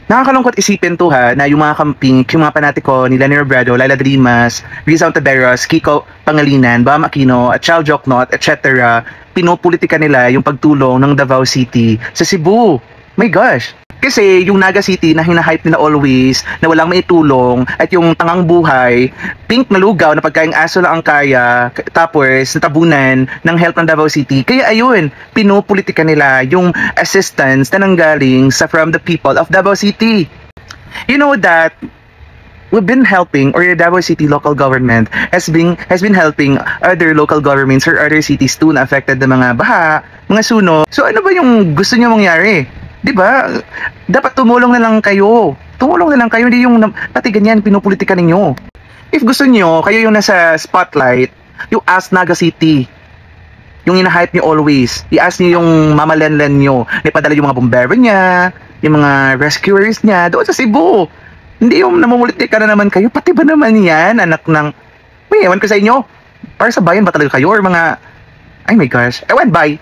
Nakakalungkot isipin to ha, na yung mga camping, yung mga panatiko ni Lenny Robredo, Laila de Limas, Rizal Taberos, Kiko Pangalinan, Bam Aquino, at Chal Joknot, etc. Pinopolitika nila yung pagtulong ng Davao City sa Cebu. My gosh! Kasi yung Naga City na hinahype nila always, na walang maitulong, at yung tangang buhay, pink na lugaw na pagkaing aso lang ang kaya, tapos natabunan ng help ng Davao City. Kaya ayun, pinopolitika nila yung assistance na nanggaling sa from the people of Davao City. You know that we've been helping, or the Davao City local government has been helping other local governments or other cities too na affected ng mga baha, mga sunog. So ano ba yung gusto niyo mangyari? 'Di ba? Dapat tumulong na lang kayo. Tumulong na lang kayo, hindi yung pati ganyan pinopolitika ninyo. If gusto niyo, kayo yung nasa spotlight, you ask Naga City. Yung ina-hype niyo always. I-ask niyo yung mamalanlan niyo. Ipadala yung mga bombero niya, yung mga rescuers niya doon sa Cebu. Hindi yung namumulitika na naman kayo. Pati ba naman yan, anak ng... May ewan ko sa inyo. Para sa bayan ba talaga kayo? Or mga... Ay my gosh. Ewan, bye.